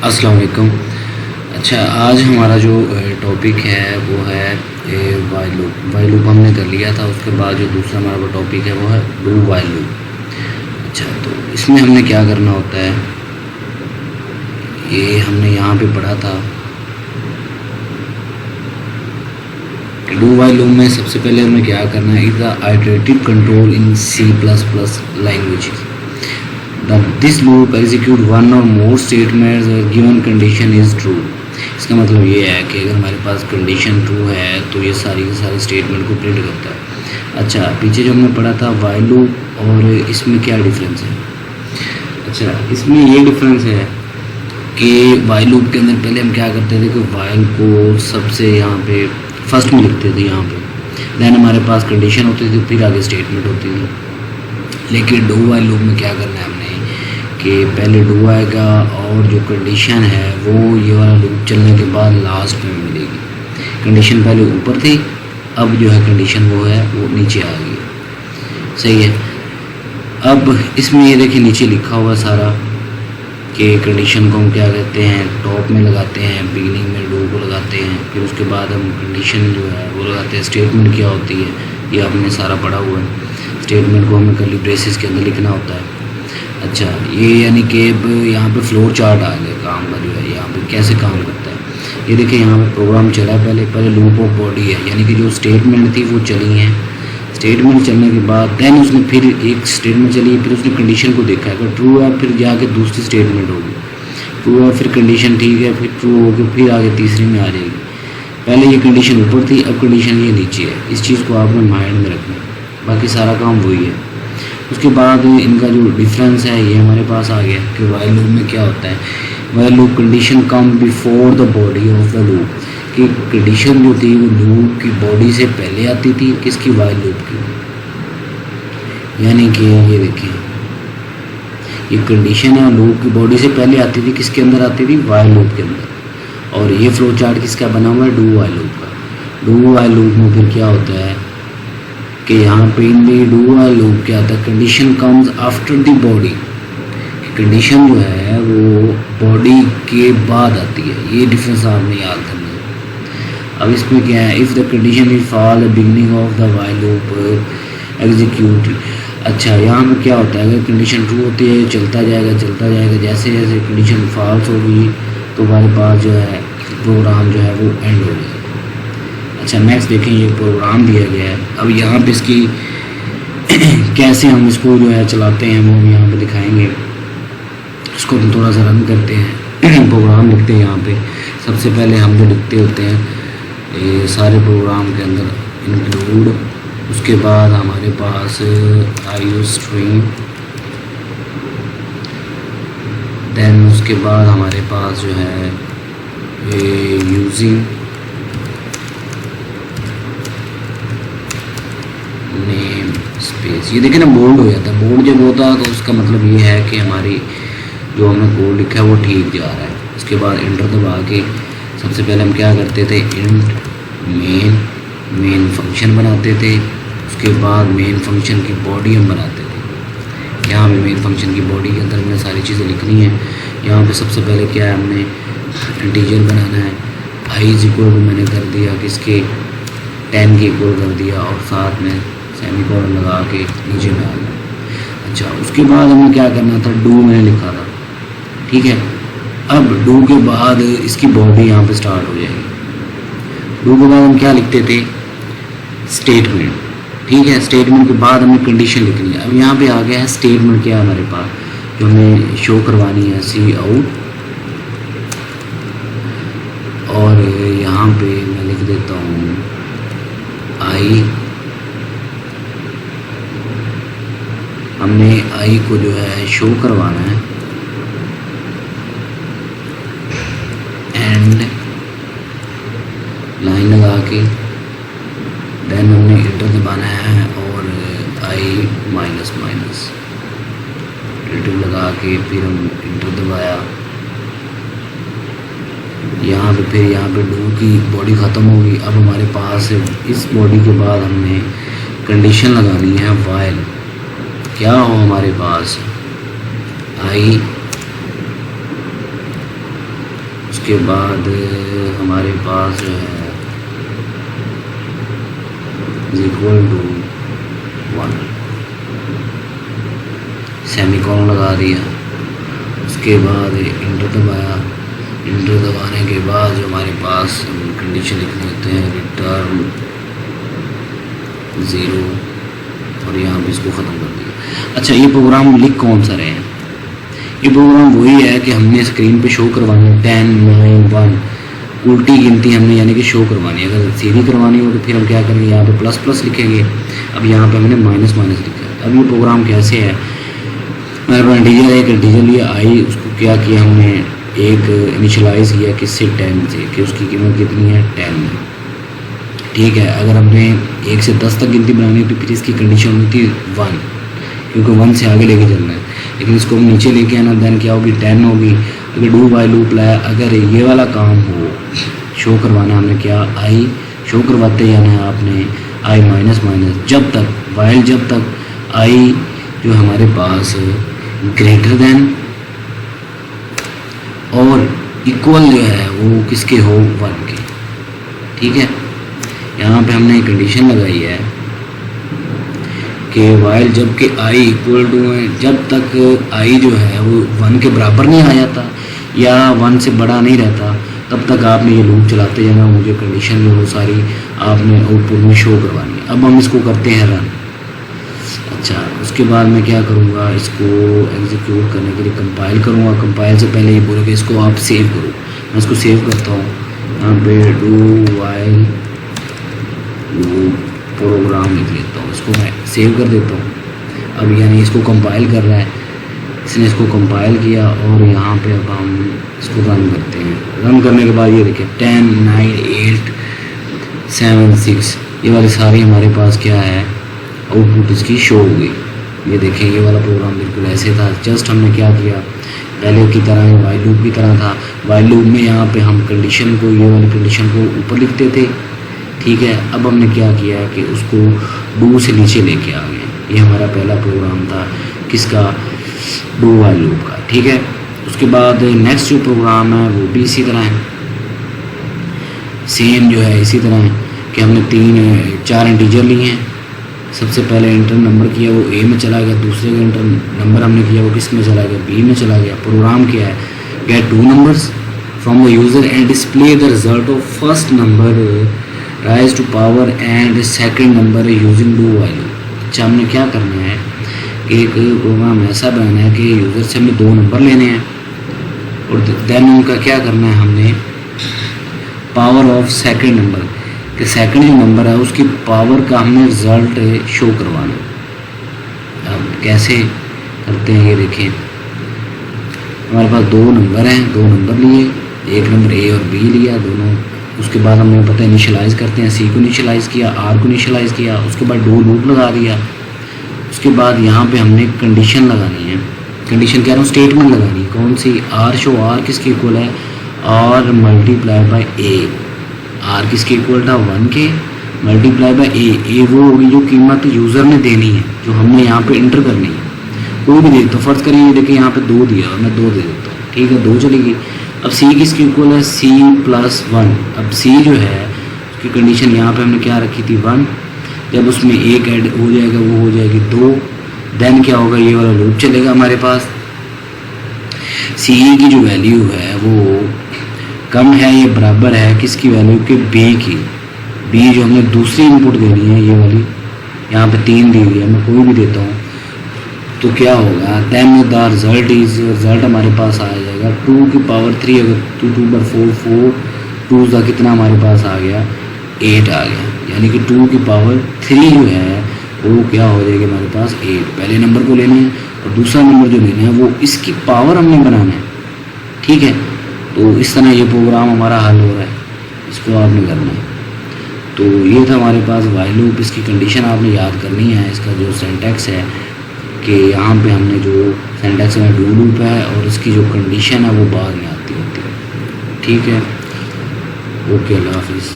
अस्सलाम वालेकुम। अच्छा, आज हमारा जो टॉपिक है वो है वाइल लूप। वाइल लूप हमने कर लिया था। उसके बाद जो दूसरा हमारा टॉपिक है वो है डू वाइल लूप। अच्छा, तो इसमें हमने क्या करना होता है, ये हमने यहाँ पे पढ़ा था। डू वाइल लूप में सबसे पहले हमें क्या करना है, is the iterative control in C++ language. This loop execute one और more statements given condition is true. इसका मतलब ये है कि अगर हमारे पास कंडीशन ट्रू है तो ये सारी की सारी स्टेटमेंट को प्रिंट करता है। अच्छा, पीछे जो हमने पढ़ा था वाइल लूप, और इसमें क्या डिफरेंस है। अच्छा, इसमें ये डिफरेंस है कि वाइल लूप के अंदर पहले हम क्या करते थे कि वाइल को सबसे यहाँ पे फर्स्ट में लिखते थे यहाँ पे, दैन हमारे पास कंडीशन होती थी, फिर आगे स्टेटमेंट होती थी। लेकिन डू वाइल लूप में क्या करना है हमने कि पहले डू आएगा और जो कंडीशन है वो ये वाला लूप चलने के बाद लास्ट में मिलेगी। कंडीशन पहले ऊपर थी, अब जो है कंडीशन वो है वो नीचे आ गई। सही है। अब इसमें ये देखिए नीचे लिखा हुआ सारा कि कंडीशन को हम क्या कहते हैं, टॉप में लगाते हैं, बिगिनिंग में डू को लगाते हैं, फिर उसके बाद हम कंडीशन जो है वो लगाते हैं। स्टेटमेंट क्या होती है ये आपने सारा पढ़ा हुआ है। स्टेटमेंट को हमें कर्ली ब्रेसेस के अंदर लिखना होता है। अच्छा, ये यानी कि अब यहाँ पे फ्लोर चार्ट आ गया काम का, जो है यहाँ पे कैसे काम करता है। ये देखिए यहाँ पे प्रोग्राम चला है, पहले लूप ऑफ बॉडी है, यानी कि जो स्टेटमेंट थी वो चली हैं। स्टेटमेंट चलने के बाद दैन उसने फिर एक स्टेटमेंट चली, फिर उसने कंडीशन को देखा है, अगर ट्रू है फिर जाके दूसरी स्टेटमेंट होगी, ट्रू है फिर कंडीशन ठीक है, फिर ट्रू होगी, फिर आगे तीसरी में आ जाएगी। पहले ये कंडीशन ऊपर थी, अब कंडीशन ये नीचे है। इस चीज़ को आपने माइंड में रखना है, बाकी सारा काम वही है। उसके बाद इनका जो डिफरेंस है ये हमारे पास आ गया कि वाइल लूप में क्या होता है। While loop condition come before the body of the loop, कि कंडीशन जो थी वो लूप की बॉडी से पहले आती थी, किसकी, वाइल लूप की। यानी कि ये देखिए ये कंडीशन है लूप की बॉडी से पहले आती थी, किसके अंदर आती थी, वाइल लूप के अंदर। और ये फ्लो चार्ट किसका बना हुआ है, डू वाइल लूप का। डू वाइल लूप में फिर क्या होता है कि यहाँ पे इन डू वाइल लूप क्या होता है, condition comes after the body. Condition जो है वो बॉडी के बाद आती है, ये डिफरेंस आपने याद करना है। अब इसमें क्या है, if the condition is fall the beginning of the while loop execute. अच्छा, यहाँ में क्या होता है, अगर कंडीशन ट्रू होती है चलता जाएगा चलता जाएगा, जैसे जैसे कंडीशन फॉल्स होगी तो हमारे पास जो है प्रोग्राम जो है वो एंड हो जाएगा। अच्छा, नेक्स्ट देखें, ये प्रोग्राम दिया गया है। अब यहाँ पे इसकी कैसे हम इसको जो है चलाते हैं वो हम यहाँ पे दिखाएंगे। इसको हम थोड़ा सा रन करते हैं, प्रोग्राम लिखते हैं। यहाँ पे सबसे पहले हम जो लिखते होते हैं ये सारे प्रोग्राम के अंदर इंक्लूड, उसके बाद हमारे पास IOStream, देन उसके बाद हमारे पास जो है यूजिंग नेम स्पेस। ये देखें ना, बोल्ड हो जाता है। बोल्ड जब होता है तो उसका मतलब ये है कि हमारी जो हमने कोड लिखा है वो ठीक जा रहा है। उसके बाद इंटर दबा के सबसे पहले हम क्या करते थे, इंट मेन फंक्शन बनाते थे। उसके बाद मेन फंक्शन की बॉडी हम बनाते थे। यहाँ पे मेन फंक्शन की बॉडी के अंदर हमने सारी चीज़ें लिखनी है। यहाँ पे सबसे पहले क्या है, हमने इंटीजर बनाना है। i इज इक्वल टू मैंने कर दिया किसके, 10 के इक्वल कर दिया, और साथ में सेमीकोलन लगा के नीचे में आ गया। अच्छा, उसके बाद हमें क्या करना था, डू मैंने लिखा था, ठीक है। अब डू के बाद इसकी बॉडी यहाँ पे स्टार्ट हो जाएगी। डू के बाद हम क्या लिखते थे, स्टेटमेंट, ठीक है। स्टेटमेंट के बाद हमें कंडीशन लिखनी है। अब यहाँ पे आ गया है स्टेटमेंट, क्या है हमारे पास जो हमें शो करवानी है, सी आउट, और यहाँ पे मैं लिख देता हूँ आई। हमने आई को जो है शो करवाना है, एंड लाइन लगा के देन हमने इंटर दबाना है, और आई माइनस माइनस इंटर लगा के फिर हम इंटर दबाया। यहाँ पे फिर यहाँ पे डू की बॉडी ख़त्म होगी। अब हमारे पास इस बॉडी के बाद हमने कंडीशन लगानी है वाइल। क्या हो हमारे पास, आई उसके बाद हमारे पास जो है इक्वल टू 1, सेमीकोलन लगा दिया। उसके बाद इंटर दबाया। इंटर दबाने के बाद जो हमारे पास कंडीशन लिख देते हैं रिटर्न 0 और यहाँ पे इसको ख़त्म कर दिया। अच्छा, ये प्रोग्राम लिख कौन सा रहे हैं? ये प्रोग्राम वही है कि हमने स्क्रीन पे शो करवानी है 10, 9, 1 उल्टी गिनती हमने यानी कि शो करवानी है। अगर सीधी करवानी हो तो फिर हम क्या करेंगे, यहाँ पे प्लस प्लस लिखेंगे। अब यहाँ पे हमने माइनस माइनस लिखा है। अब ये प्रोग्राम कैसे है, हमारे पास इंटीजर है, एक इंटीजर लिया आई, उसको क्या किया हमने, एक इनिशलाइज किया किससे 10 से, कि उसकी कीमत कितनी है 10। ठीक है, अगर हमने 1 से 10 तक गिनती बनानी है तो फिर इसकी कंडीशन होनी थी 1, क्योंकि 1 से आगे लेके चलना है। लेकिन इसको हम नीचे लेके आना, देन क्या होगी 10 होगी। अगर डू वाइल लूप लाया, अगर ये वाला काम हो शो करवाना, हमने क्या आई शो करवाते जाना है आपने आई माइनस माइनस, जब तक वाइल जब तक आई जो हमारे पास ग्रेटर देन और इक्वल जो है वो किसके हो 1 के। ठीक है, यहाँ पे हमने एक कंडीशन लगाई है कि वाइल जब के आई इक्वल टू है, जब तक आई जो है वो 1 के बराबर नहीं आ जाता या 1 से बड़ा नहीं रहता, तब तक आपने ये लूप चलाते जाना। मुझे कंडीशन जो वो सारी आपने आउटपुट में शो करवानी है। अब हम इसको करते हैं रन। अच्छा, उसके बाद मैं क्या करूँगा, इसको एग्जीक्यूट करने के लिए कंपाइल करूँगा। कंपाइल से पहले ये बोलेगा इसको आप सेव करो। मैं इसको सेव करता हूँ, यहाँ पे डू वाइल प्रोग्राम लिख लेता हूँ, इसको मैं सेव कर देता हूँ। अब यानी इसको कंपाइल कर रहा है, इसने इसको कंपाइल किया और यहाँ पे अब हम इसको रन करते हैं। रन करने के बाद ये देखिए 10, 9, 8, 7, 6 ये वाली सारी हमारे पास क्या है आउटपुट इसकी शो हो गई। ये देखें, ये वाला प्रोग्राम बिल्कुल ऐसे था। जस्ट हमने क्या किया, पहले की तरह वाइल लूप की तरह था। वाइल लूप में यहाँ पे हम कंडीशन को, ये वाली कंडीशन को ऊपर लिखते थे। ठीक है, अब हमने क्या किया कि उसको डू से नीचे लेके आ गए। ये हमारा पहला प्रोग्राम था किसका, डू वाइल लूप का। ठीक है, उसके बाद नेक्स्ट जो प्रोग्राम है वो भी इसी तरह है, सेम जो है इसी तरह है कि हमने 4 इंटीजर लिए हैं। सबसे पहले इंटर नंबर किया वो ए में चला गया, दूसरे का इंटर नंबर हमने किया वो किस में चला गया, बी में चला गया। प्रोग्राम क्या है, get 2 numbers from the user and display the result of first number rise to power and second number using do while. अच्छा, हमने क्या करना है कि एक प्रोग्राम ऐसा बनाना है कि यूज़र से हमने 2 नंबर लेने हैं और देन उनका क्या करना है, हमने पावर ऑफ सेकंड नंबर कि सेकंड जो नंबर है उसकी पावर का हमने रिजल्ट शो करवाना। अब कैसे करते हैं ये देखें, हमारे पास 2 नंबर हैं, 2 नंबर लिए, एक नंबर ए और बी लिया दोनों। उसके बाद हमने पता इनिशलाइज करते हैं, सी को इनिशलाइज किया, आर को इनिशलाइज किया, उसके बाद डू लूप लगा दिया। उसके बाद यहाँ पे हमने कंडीशन लगानी है, कंडीशन कह रहा हूँ स्टेटमेंट लगानी है। कौन सी, आर शो आर किसके इक्वल है, R multiply by A. R किसके इक्वल था 1 के, मल्टीप्लाई बाय ए वो होगी जो कीमत यूज़र ने देनी है, जो हमने यहाँ पे इंटर करनी है। कोई भी दे तो फर्ज करिए, ये देखिए यहाँ पे 2 दिया और मैं 2 दे देता हूँ। ठीक है, 2 चलेगी। अब सी किसके इक्वल है, सी प्लस 1। अब सी जो है उसकी कंडीशन यहाँ पे हमने क्या रखी थी 1, जब उसमें 1 ऐड हो जाएगा वो हो जाएगी 2। देन क्या होगा, ये वाला लूप चलेगा हमारे पास। सी की जो वैल्यू है वो कम है या बराबर है किसकी वैल्यू के, बी की। बी जो हमने दूसरी इनपुट देनी है, ये वाली यहाँ पे 3 दी हुई है, मैं कोई भी देता हूँ तो क्या होगा, then the result is, result हमारे पास आ जाएगा 2 की पावर 3। अगर 2 2 पर 4 4 2 का कितना हमारे पास आ गया, 8 आ गया। यानी कि 2 की पावर 3 जो है वो क्या हो जाएगी हमारे पास 8। पहले नंबर को लेना है और दूसरा नंबर जो लेना है वो इसकी पावर हमने बनाना है। ठीक है, तो इस तरह ये प्रोग्राम हमारा हल हो रहा है, इसको आपने करना है। तो ये था हमारे पास वाइल लूप। इसकी कंडीशन आपने याद करनी है, इसका जो सिंटैक्स है कि यहाँ पे हमने जो सिंटैक्स में डू लूप है और इसकी जो कंडीशन है वो बाद में आती होती है। ठीक है, ओके, अल्लाह हाफिज़।